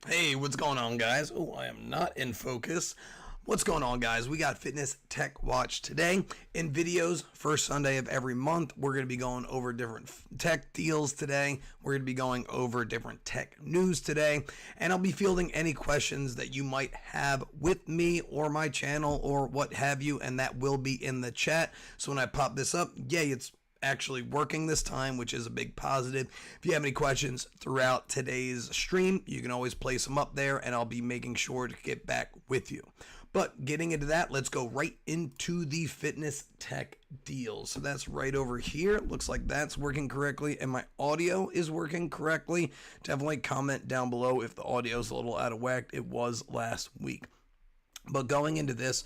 Hey, what's going on, guys? Oh, I am not in focus. What's going on, guys? We got Fitness Tech Watch today in videos. First Sunday of every month, we're going to be going over different tech deals today. We're going to be going over different tech news today, and I'll be fielding any questions that you might have with me or my channel or what have you, and that will be in the chat. So when I pop this up, yay, it's actually working this time, which is a big positive. If you have any questions throughout today's stream, you can always place them up there and I'll be making sure to get back with you. But getting into that, let's go right into the fitness tech deals. So that's right over here. Looks like that's working correctly and my audio is working correctly. Definitely comment down below if the audio is a little out of whack. It was last week. But going into this,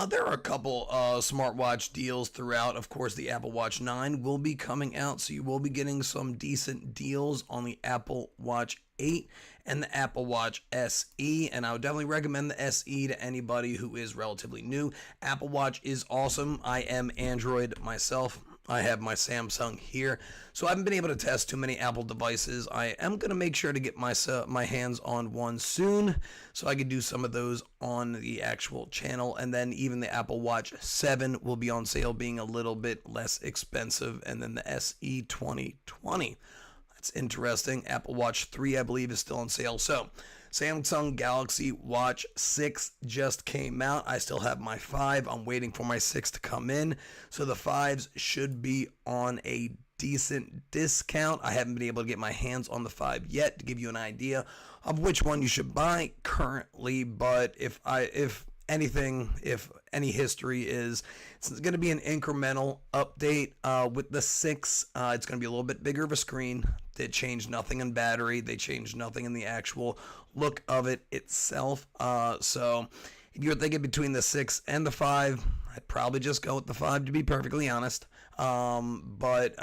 there are a couple smartwatch deals throughout. Of course, the Apple Watch 9 will be coming out, so you will be getting some decent deals on the Apple Watch 8 and the Apple Watch SE, and I would definitely recommend the SE to anybody who is relatively new. Apple Watch is awesome. I am Android myself. I have my Samsung here, so I haven't been able to test too many Apple devices. I am going to make sure to get my hands on one soon, so I can do some of those on the actual channel, and then even the Apple Watch 7 will be on sale, being a little bit less expensive, and then the SE 2020. That's interesting. Apple Watch 3, I believe, is still on sale. So, Samsung Galaxy Watch 6 just came out. I still have my 5. I'm waiting for my 6 to come in. So, the 5s should be on a decent discount. I haven't been able to get my hands on the 5 yet to give you an idea of which one you should buy currently. But if any history is, it's going to be an incremental update with the 6. It's going to be a little bit bigger of a screen. They changed nothing in battery. They changed nothing in the actual look of it itself. So if you're thinking between the 6 and the 5, I'd probably just go with the 5, to be perfectly honest. But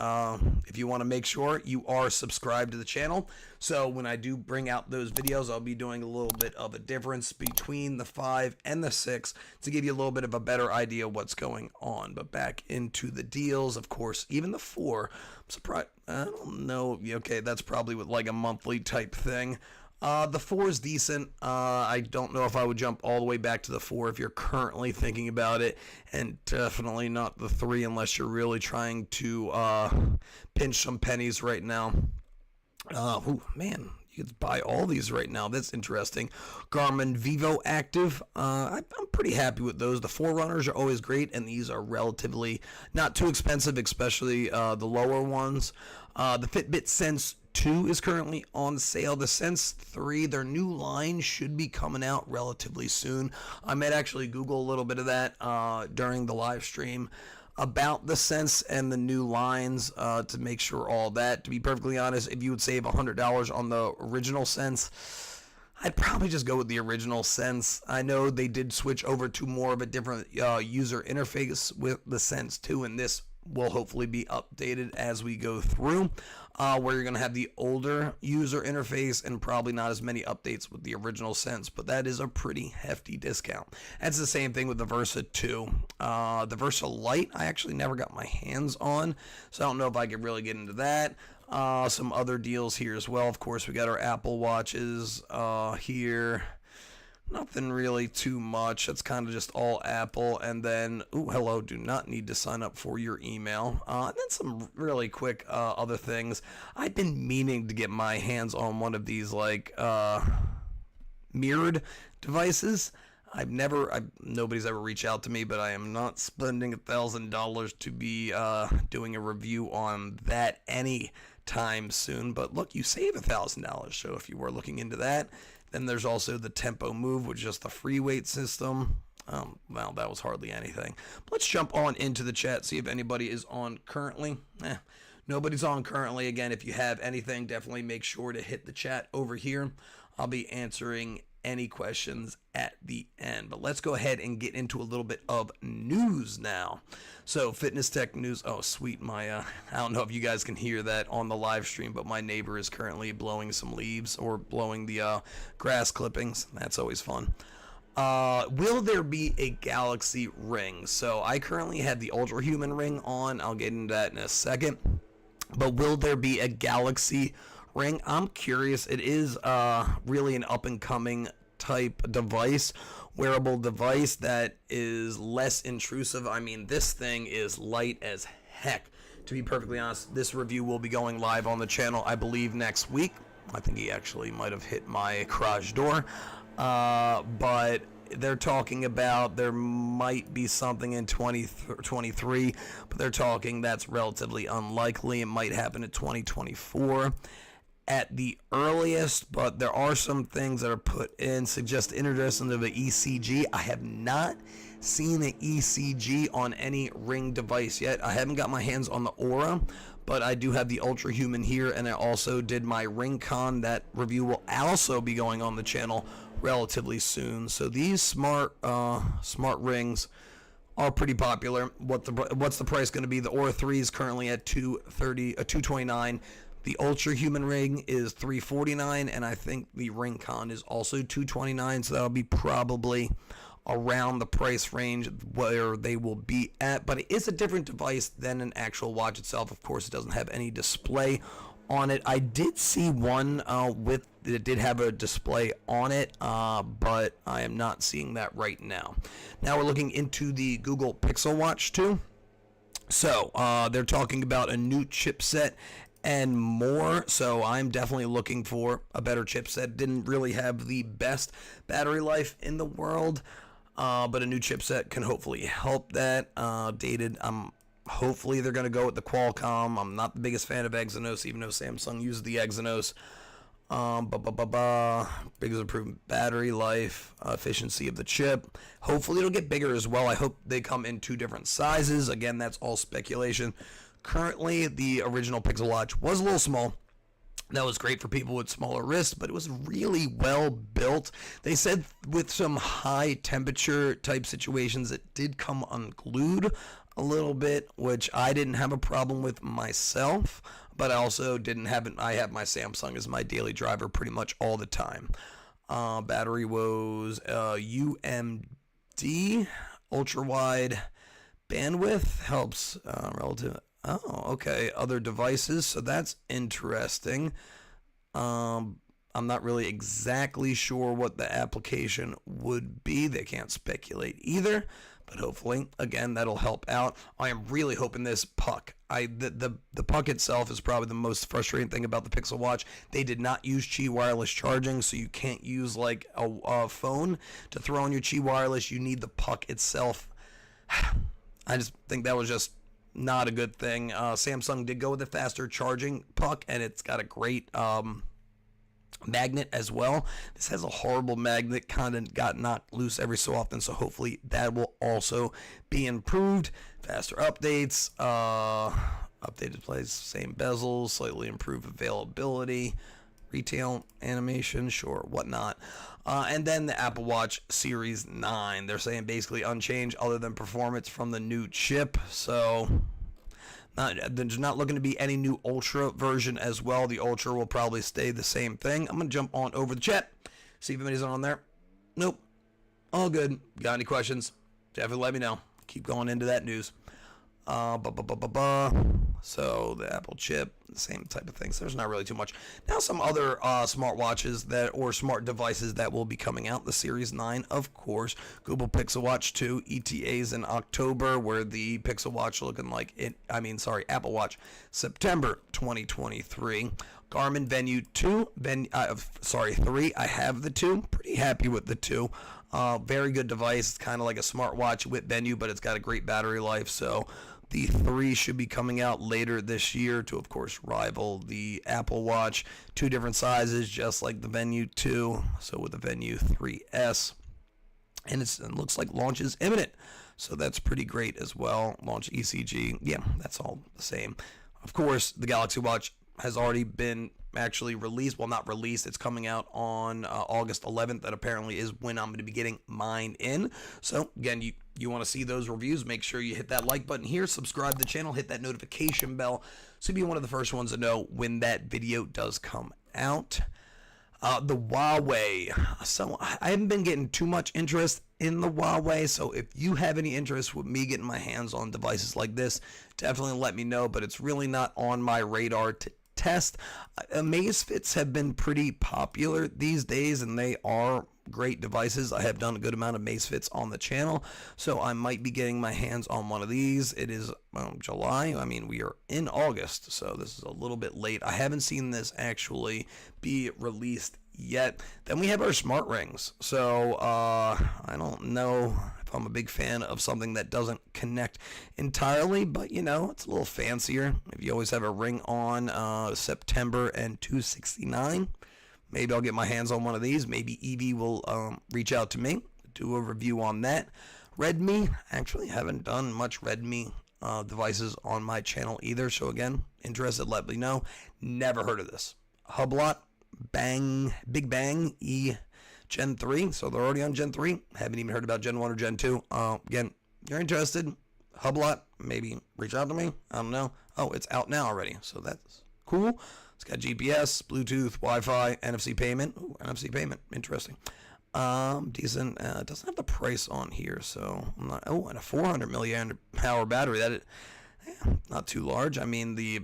if you want to make sure you are subscribed to the channel, so when I do bring out those videos, I'll be doing a little bit of a difference between the 5 and the 6 to give you a little bit of a better idea of what's going on. But back into the deals, of course, even the 4, I'm surprised. I don't know. Okay, that's probably with like a monthly type thing. The 4 is decent. I don't know if I would jump all the way back to the 4 if you're currently thinking about it, and definitely not the 3 unless you're really trying to pinch some pennies right now. Oh man, you could buy all these right now. That's interesting. Garmin Vivo Active. I'm pretty happy with those. The Forerunners are always great, and these are relatively not too expensive, especially the lower ones. The Fitbit Sense 2 is currently on sale. The Sense 3, their new line, should be coming out relatively soon. I might actually Google a little bit of that during the live stream about the Sense and the new lines to make sure all that. To be perfectly honest, if you would save $100 on the original Sense, I'd probably just go with the original Sense. I know they did switch over to more of a different user interface with the Sense 2, and this will hopefully be updated as we go through, where you're going to have the older user interface and probably not as many updates with the original Sense, but that is a pretty hefty discount. That's the same thing with the Versa 2. The Versa Lite, I actually never got my hands on, so I don't know if I could really get into that. Some other deals here as well. Of course, we got our Apple Watches here. Nothing really too much. It's kind of just all Apple. And then, hello, do not need to sign up for your email. And then some really quick other things. I've been meaning to get my hands on one of these, like, mirrored devices. Nobody's ever reached out to me, but I am not spending $1,000 to be doing a review on that anytime soon. But look, you save $1,000. So if you were looking into that, then there's also the Tempo Move, which is just the free weight system. Well, that was hardly anything. But let's jump on into the chat, see if anybody is on currently. Nobody's on currently. Again, if you have anything, definitely make sure to hit the chat over here. I'll be answering any questions at the end. But let's go ahead and get into a little bit of news now. So fitness tech news. Oh, sweet. I don't know if you guys can hear that on the live stream, but my neighbor is currently blowing some leaves or blowing the grass clippings. That's always fun. Will there be a Galaxy Ring? So I currently have the Ultra Human Ring on. I'll get into that in a second. But will there be a Galaxy ring. I'm curious. It is really an up-and-coming type device, wearable device that is less intrusive. I mean, this thing is light as heck. To be perfectly honest, this review will be going live on the channel, I believe, next week. I think he actually might have hit my garage door. But they're talking about there might be something in 2023, but they're talking that's relatively unlikely. It might happen in 2024 at the earliest, but there are some things that are put in, suggest introduction of the ECG. I have not seen an ECG on any Ring device yet. I haven't got my hands on the Aura, but I do have the Ultra Human here, and I also did my Ring-Con. That review will also be going on the channel relatively soon. So these smart rings are pretty popular. What's the price going to be? The Aura 3 is currently at $229. The Ultra Human Ring is $349, and I think the Ring-Con is also $229. So that'll be probably around the price range where they will be at. But it is a different device than an actual watch itself. Of course, it doesn't have any display on it. I did see one it did have a display on it, but I am not seeing that right now. Now we're looking into the Google Pixel Watch 2. So they're talking about a new chipset and more. So I'm definitely looking for a better chipset. Didn't really have the best battery life in the world, but a new chipset can hopefully help that. Hopefully they're going to go with the Qualcomm. I'm not the biggest fan of Exynos, even though Samsung uses the Exynos. Biggest improvement, battery life, efficiency of the chip. Hopefully it'll get bigger as well. I hope they come in 2 different sizes. Again, that's all speculation. Currently, the original Pixel Watch was a little small. That was great for people with smaller wrists, but it was really well built. They said with some high temperature type situations, it did come unglued a little bit, which I didn't have a problem with myself, but I also didn't have it. I have my Samsung as my daily driver pretty much all the time. Battery woes, UMD, ultra wide bandwidth helps relative. Oh, okay. Other devices, so that's interesting. I'm not really exactly sure what the application would be. They can't speculate either, but hopefully, again, that'll help out. I am really hoping this puck. The puck itself is probably the most frustrating thing about the Pixel Watch. They did not use Qi wireless charging, so you can't use like a phone to throw on your Qi wireless. You need the puck itself. I just think that was just not a good thing. Samsung did go with a faster charging puck, and it's got a great magnet as well. This has a horrible magnet, kind of got knocked loose every so often, so hopefully that will also be improved. Faster updates, updated displays, same bezels, slightly improved availability, retail animation, sure, whatnot. And then the Apple Watch Series 9. They're saying basically unchanged other than performance from the new chip. So there's not looking to be any new Ultra version as well. The Ultra will probably stay the same thing. I'm going to jump on over the chat, see if anybody's on there. Nope. All good. Got any questions? Definitely let me know. Keep going into that news. So the Apple chip, the same type of things. There's not really too much. Now some other smartwatches or smart devices that will be coming out. The Series 9, of course. Google Pixel Watch 2 ETAs in October, where the Pixel Watch looking like Apple Watch September 2023. Garmin Venue 3. I have the 2. Pretty happy with the 2. Very good device. It's kind of like a smartwatch with Venue, but it's got a great battery life. So the 3 should be coming out later this year to, of course, rival the Apple Watch. 2 different sizes, just like the Venue 2. So with the Venue 3S. And it looks like launch is imminent. So that's pretty great as well. Launch ECG. Yeah, that's all the same. Of course, the Galaxy Watch has already been actually released. Well, not released. It's coming out on August 11th. That apparently is when I'm going to be getting mine in. So, again, you want to see those reviews, make sure you hit that like button here, subscribe to the channel, hit that notification bell so you'll be one of the first ones to know when that video does come out. The Huawei. So, I haven't been getting too much interest in the Huawei, so if you have any interest with me getting my hands on devices like this, definitely let me know, but it's really not on my radar test. Amazfits have been pretty popular these days, and they are great devices. I have done a good amount of Amazfits on the channel, so I might be getting my hands on one of these. It is July. I mean, we are in August, so this is a little bit late. I haven't seen this actually be released yet. Then we have our smart rings. So I don't know if I'm a big fan of something that doesn't connect entirely, but you know, it's a little fancier. If you always have a ring on, September and 269. Maybe I'll get my hands on one of these. Maybe Evie will reach out to me, do a review on that. Redmi, actually haven't done much Redmi devices on my channel either. So again, interested, let me know. Never heard of this. Hublot, Big Bang E Gen 3. So they're already on Gen 3. Haven't even heard about Gen 1 or Gen 2. Again, you're interested, Hublot, maybe reach out to me. I don't know. Oh, it's out now already. So that's cool. It's got GPS, Bluetooth, Wi-Fi, NFC payment. Ooh, NFC payment. Interesting. Decent. It doesn't have the price on here, so I'm not. Oh, and a 400 milliamp hour battery. Not too large. I mean, the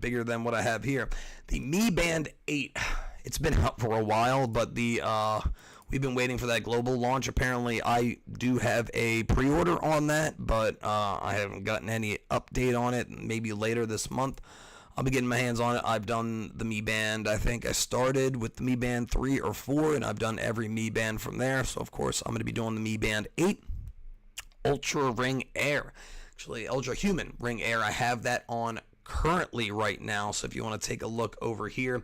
bigger than what I have here. The Mi Band 8. It's been out for a while, but we've been waiting for that global launch. Apparently, I do have a pre-order on that, but I haven't gotten any update on it. Maybe later this month I'll be getting my hands on it. I've done the Mi Band. I think I started with the Mi Band 3 or 4, and I've done every Mi Band from there. So, of course, I'm going to be doing the Mi Band 8. Ultra Ring Air. Actually, Ultra Human Ring Air. I have that on currently right now. So, if you want to take a look over here,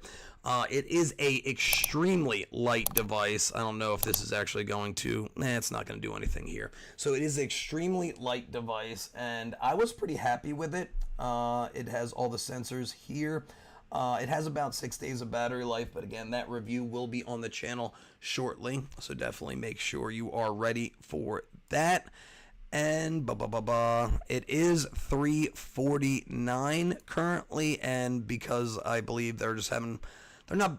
it is a extremely light device. I don't know if this is actually going to, it's not going to do anything here. So it is an extremely light device, and I was pretty happy with it. It has all the sensors here. It has about 6 days of battery life, but again, that review will be on the channel shortly. So definitely make sure you are ready for that. And it is $349 currently, and because I believe they're not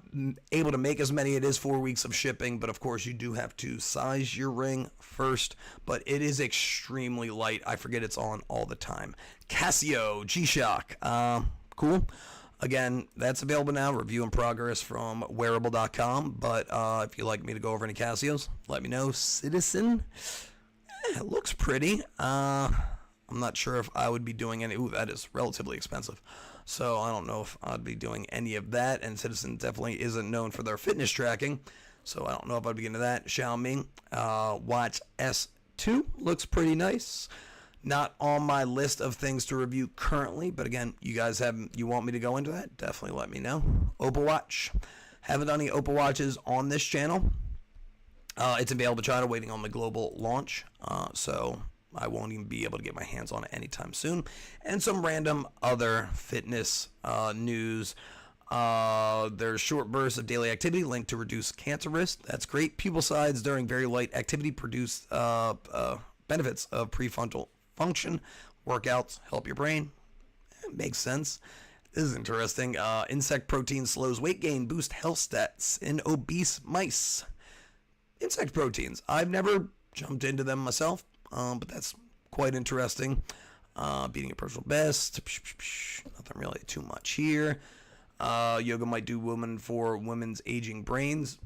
able to make as many. It is 4 weeks of shipping, but of course you do have to size your ring first. But it is extremely light. I forget it's on all the time. Casio G-Shock. Cool. Again, that's available now. Review in progress from wearable.com. But if you'd like me to go over any Casios, let me know. Citizen. It looks pretty. I'm not sure if I would be doing any. Ooh, that is relatively expensive. So I don't know if I'd be doing any of that. And Citizen definitely isn't known for their fitness tracking. So I don't know if I'd be into that. Xiaomi Watch S2 looks pretty nice. Not on my list of things to review currently. But again, you want me to go into that? Definitely let me know. Oppo Watch. Haven't done any Oppo Watches on this channel. It's available in China, waiting on the global launch. So I won't even be able to get my hands on it anytime soon. And some random other fitness news. There's short bursts of daily activity linked to reduce cancer risk. That's great. Pupil sides during very light activity produce benefits of prefrontal function. Workouts help your brain. It makes sense. This is interesting. Insect protein slows weight gain, boost health stats in obese mice. Insect proteins. I've never jumped into them myself. But that's quite interesting. Beating a personal best. Nothing really too much here. Yoga might do for women's aging brains.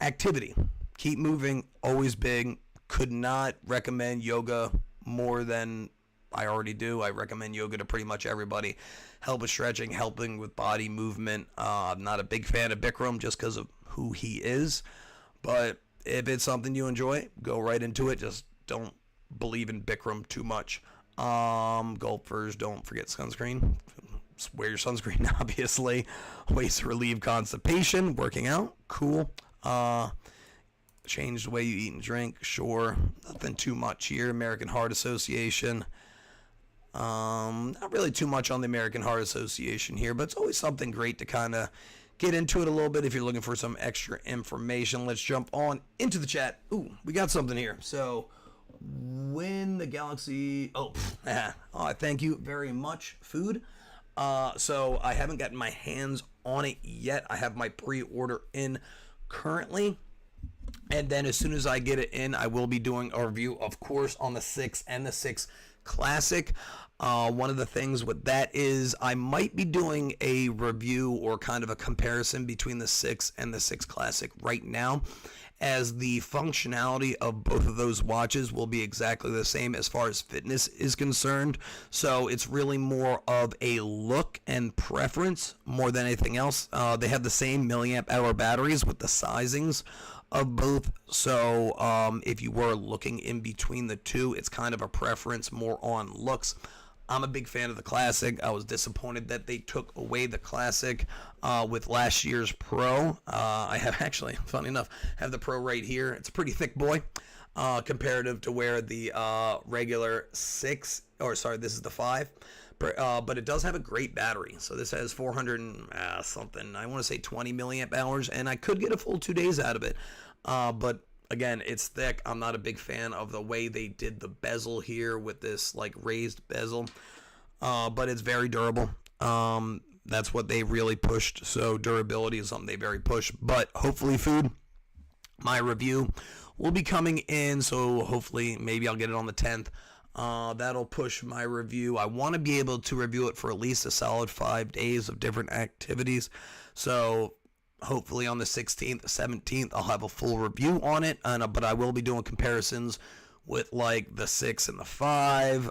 Activity. Keep moving. Always big. Could not recommend yoga more than I already do. I recommend yoga to pretty much everybody. Help with stretching, helping with body movement. I'm not a big fan of Bikram just because of who he is. But if it's something you enjoy, go right into it. Just don't believe in Bikram too much. Golfers, don't forget sunscreen. Wear your sunscreen, obviously. Ways to relieve constipation. Working out, cool. Change the way you eat and drink, sure. Nothing too much here. American Heart Association. Not really too much on the American Heart Association here, but it's always something great to kind of get into it a little bit if you're looking for some extra information. Let's jump on into the chat. Ooh, we got something here. So, when the Galaxy... thank you very much, food. So, I haven't gotten my hands on it yet. I have my pre-order in currently. And then as soon as I get it in, I will be doing a review, of course, on the 6 and the 6 Classic. One of the things with that is I might be doing a review or kind of a comparison between the 6 and the 6 Classic right now, as the functionality of both of those watches will be exactly the same as far as fitness is concerned. So it's really more of a look and preference more than anything else. They have the same milliamp hour batteries with the sizings of both. So if you were looking in between the two, it's kind of a preference more on looks. I'm a big fan of the Classic. I was disappointed that they took away the Classic with last year's Pro. I have actually, funny enough, have the Pro right here. It's a pretty thick boy comparative to where the regular 6, or sorry, this is the 5. But it does have a great battery. So this has 400 and something, I want to say 20 milliamp hours, and I could get a full 2 days out of it. But again, it's thick. I'm not a big fan of the way they did the bezel here with this like raised bezel, but it's very durable. That's what they really pushed. So durability is something they very push. But hopefully, food, my review will be coming in. So hopefully, maybe I'll get it on the 10th. That'll push my review. I want to be able to review it for at least a solid 5 days of different activities. So hopefully on the 16th, 17th, I'll have a full review on it. But I will be doing comparisons with like the 6 and the 5,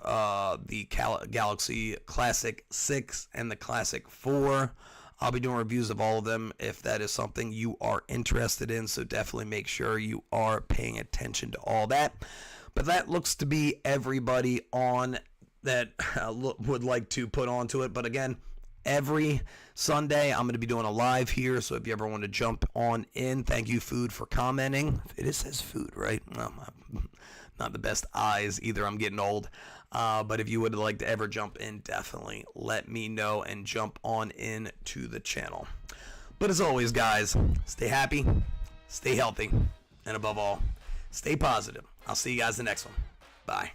the Galaxy Classic 6 and the Classic 4. I'll be doing reviews of all of them if that is something you are interested in. So definitely make sure you are paying attention to all that. But that looks to be everybody on that would like to put onto it. But again, every Sunday I'm going to be doing a live here, so if you ever want to jump on in, thank you, Food, for commenting. It says Food, right? No, not the best eyes either. I'm getting old. But if you would like to ever jump in, definitely let me know and jump on in to the channel. But as always, guys, stay happy, stay healthy, and above all, stay positive. I'll see you guys in the next one. Bye.